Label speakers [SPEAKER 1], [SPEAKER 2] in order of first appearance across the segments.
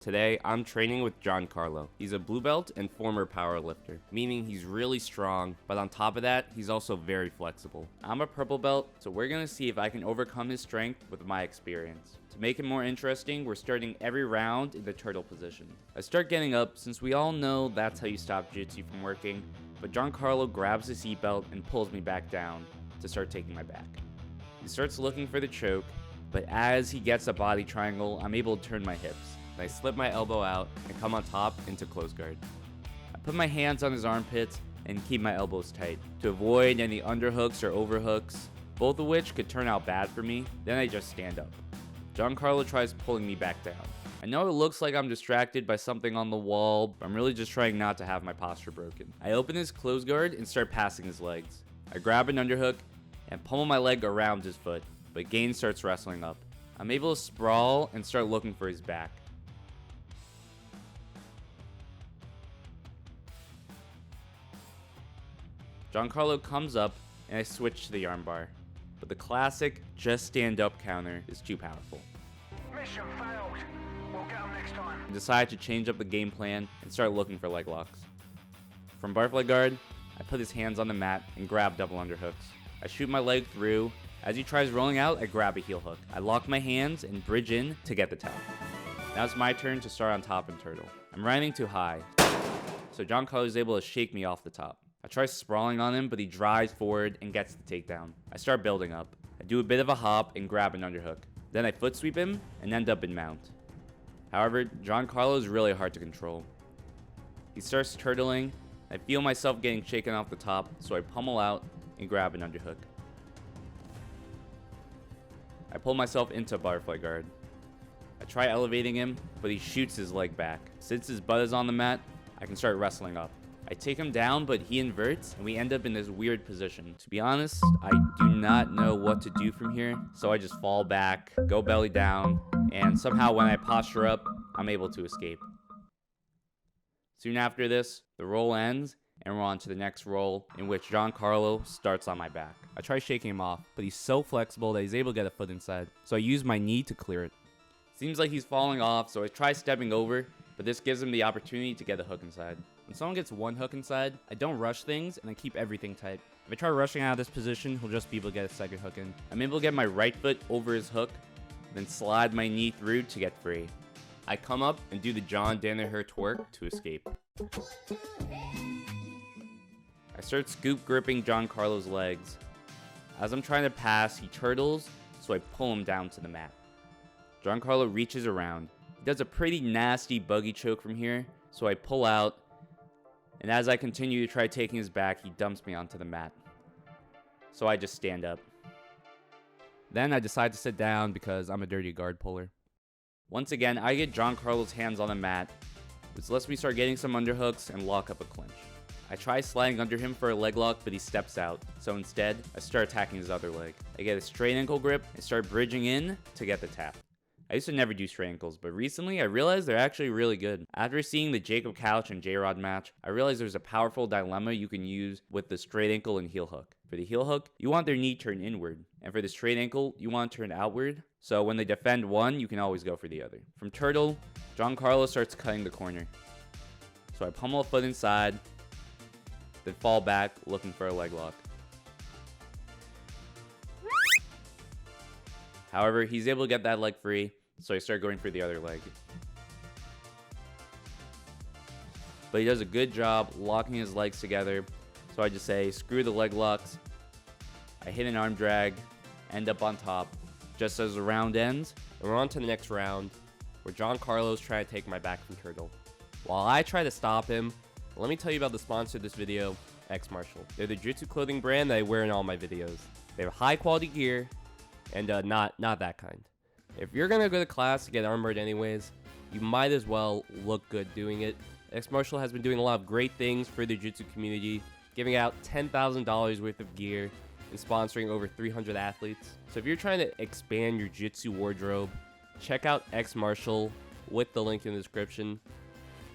[SPEAKER 1] Today, I'm training with Giancarlo. He's a blue belt and former powerlifter, meaning he's really strong, but on top of that, he's also very flexible. I'm a purple belt, so we're gonna see if I can overcome his strength with my experience. To make it more interesting, we're starting every round in the turtle position. I start getting up since we all know that's how you stop jiu-jitsu from working, but Giancarlo grabs the seatbelt and pulls me back down to start taking my back. He starts looking for the choke, but as he gets a body triangle, I'm able to turn my hips. I slip my elbow out and come on top into close guard. I put my hands on his armpits and keep my elbows tight to avoid any underhooks or overhooks, both of which could turn out bad for me. Then I just stand up. Giancarlo tries pulling me back down. I know it looks like I'm distracted by something on the wall, but I'm really just trying not to have my posture broken. I open his close guard and start passing his legs. I grab an underhook and pummel my leg around his foot, but Gain starts wrestling up. I'm able to sprawl and start looking for his back. Giancarlo comes up and I switch to the armbar, but the classic just stand up counter is too powerful.
[SPEAKER 2] Mission failed. We'll get them next time.
[SPEAKER 1] I decide to change up the game plan and start looking for leg locks. From butterfly guard, I put his hands on the mat and grab double underhooks. I shoot my leg through. As he tries rolling out, I grab a heel hook. I lock my hands and bridge in to get the tap. Now it's my turn to start on top and turtle. I'm riding too high, so Giancarlo is able to shake me off the top. I try sprawling on him, but he drives forward and gets the takedown. I start building up. I do a bit of a hop and grab an underhook. Then I foot sweep him and end up in mount. However, Giancarlo is really hard to control. He starts turtling. I feel myself getting shaken off the top, so I pummel out and grab an underhook. I pull myself into butterfly guard. I try elevating him, but he shoots his leg back. Since his butt is on the mat, I can start wrestling up. I take him down, but he inverts, and we end up in this weird position. To be honest, I do not know what to do from here, so I just fall back, go belly down, and somehow when I posture up, I'm able to escape. Soon after this, the roll ends, and we're on to the next roll, in which Giancarlo starts on my back. I try shaking him off, but he's so flexible that he's able to get a foot inside, so I use my knee to clear it. Seems like he's falling off, so I try stepping over, but this gives him the opportunity to get a hook inside. When someone gets one hook inside, I don't rush things and I keep everything tight. If I try rushing out of this position, he'll just be able to get a second hook in. I'm able to get my right foot over his hook, then slide my knee through to get free. I come up and do the John Danaher twerk to escape. I start scoop gripping Giancarlo's legs. As I'm trying to pass, he turtles, so I pull him down to the mat. Giancarlo reaches around. He does a pretty nasty buggy choke from here, so I pull out, and as I continue to try taking his back, he dumps me onto the mat. So I just stand up. Then I decide to sit down because I'm a dirty guard puller. Once again, I get Giancarlo's hands on the mat, which lets me start getting some underhooks and lock up a clinch. I try sliding under him for a leg lock, but he steps out. So instead, I start attacking his other leg. I get a straight ankle grip and start bridging in to get the tap. I used to never do straight ankles, but recently I realized they're actually really good. After seeing the Jacob Couch and J-Rod match, I realized there's a powerful dilemma you can use with the straight ankle and heel hook. For the heel hook, you want their knee turned inward, and for the straight ankle, you want it turned outward, so when they defend one, you can always go for the other. From turtle, Giancarlo starts cutting the corner. So I pummel a foot inside, then fall back looking for a leg lock. However, he's able to get that leg free, so I start going for the other leg. But he does a good job locking his legs together, so I just say, screw the leg locks. I hit an arm drag, end up on top. Just as the round ends, and we're on to the next round, where Giancarlo's trying to take my back from turtle. While I try to stop him, let me tell you about the sponsor of this video, X Martial. They're the jiu-jitsu clothing brand that I wear in all my videos. They have high quality gear, and not that kind. If you're gonna go to class to get armored anyways, you might as well look good doing it. X Martial has been doing a lot of great things for the jiu-jitsu community, giving out $10,000 worth of gear and sponsoring over 300 athletes. So if you're trying to expand your jiu-jitsu wardrobe, check out X Martial with the link in the description.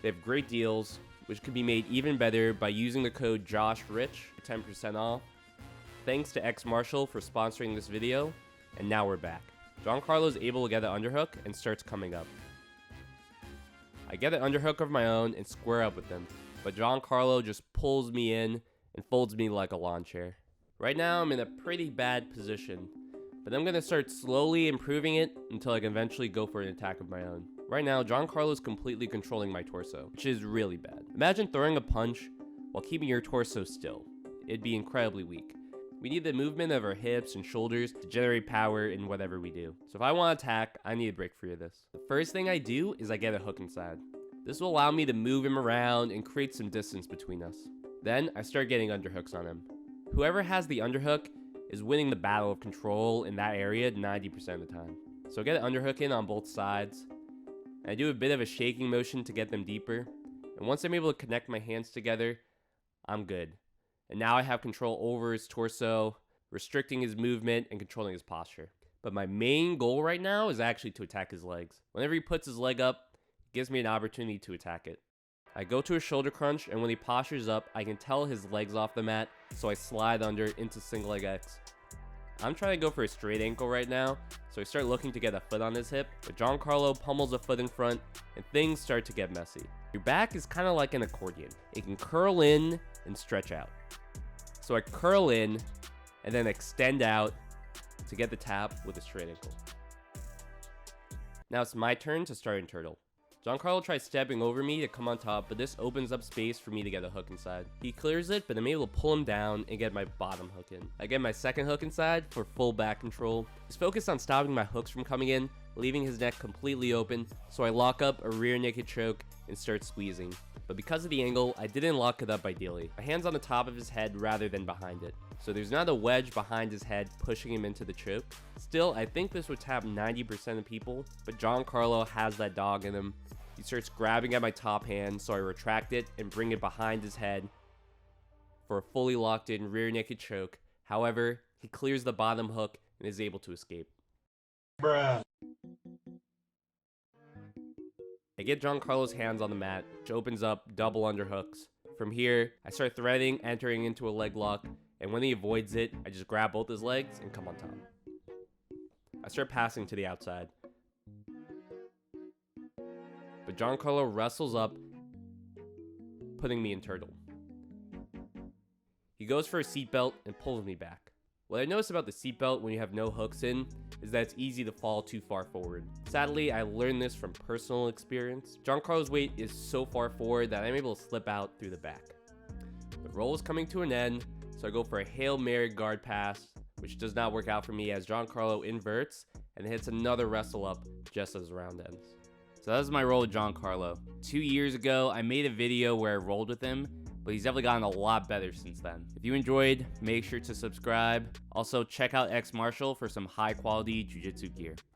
[SPEAKER 1] They have great deals, which could be made even better by using the code JOSHRICH for 10% off. Thanks to X Martial for sponsoring this video, and now we're back. Giancarlo is able to get an underhook and starts coming up.
[SPEAKER 3] I get an underhook of my own and square up with him, but Giancarlo just pulls me in and folds me like a lawn chair. Right now I'm in a pretty bad position, but I'm going to start slowly improving it until I can eventually go for an attack of my own. Right now, Giancarlo is completely controlling my torso, which is really bad. Imagine throwing a punch while keeping your torso still. It'd be incredibly weak. We need the movement of our hips and shoulders to generate power in whatever we do. So if I want to attack, I need to break free of this. The first thing I do is I get a hook inside. This will allow me to move him around and create some distance between us. Then I start getting underhooks on him. Whoever has the underhook is winning the battle of control in that area 90% of the time. So I get an underhook in on both sides. And I do a bit of a shaking motion to get them deeper. And once I'm able to connect my hands together, I'm good. And now I have control over his torso, restricting his movement and controlling his posture. But my main goal right now is actually to attack his legs. Whenever he puts his leg up, it gives me an opportunity to attack it. I go to a shoulder crunch, and when he postures up, I can tell his legs off the mat, so I slide under into single leg X. I'm trying to go for a straight ankle right now, so I start looking to get a foot on his hip, but Giancarlo pummels a foot in front, and things start to get messy. Your back is kind of like an accordion. It can curl in and stretch out. So I curl in and then extend out to get the tap with a straight ankle. Now it's my turn to start in turtle. Giancarlo tries stepping over me to come on top, but this opens up space for me to get a hook inside. He clears it, but I'm able to pull him down and get my bottom hook in. I get my second hook inside for full back control. He's focused on stopping my hooks from coming in, leaving his neck completely open, so I lock up a rear naked choke and start squeezing. But because of the angle, I didn't lock it up ideally. My hand's on the top of his head rather than behind it. So there's not a wedge behind his head pushing him into the choke. Still, I think this would tap 90% of people, but Giancarlo has that dog in him. He starts grabbing at my top hand, so I retract it and bring it behind his head for a fully locked in rear naked choke. However, he clears the bottom hook and is able to escape.
[SPEAKER 4] Bruh.
[SPEAKER 3] I get Giancarlo's hands on the mat, which opens up double underhooks. From here, I start threading, entering into a leg lock, and when he avoids it, I just grab both his legs and come on top. I start passing to the outside. But Giancarlo wrestles up, putting me in turtle. He goes for a seatbelt and pulls me back. What I noticed about the seatbelt when you have no hooks in is that it's easy to fall too far forward. Sadly, I learned this from personal experience. Giancarlo's weight is so far forward that I'm able to slip out through the back. The roll is coming to an end, so I go for a Hail Mary guard pass, which does not work out for me as Giancarlo inverts and hits another wrestle up just as the round ends.
[SPEAKER 1] So that was my roll with Giancarlo. 2 years ago, I made a video where I rolled with him, but he's definitely gotten a lot better since then. If you enjoyed, make sure to subscribe. Also, check out X Marshall for some high quality jiu-jitsu gear.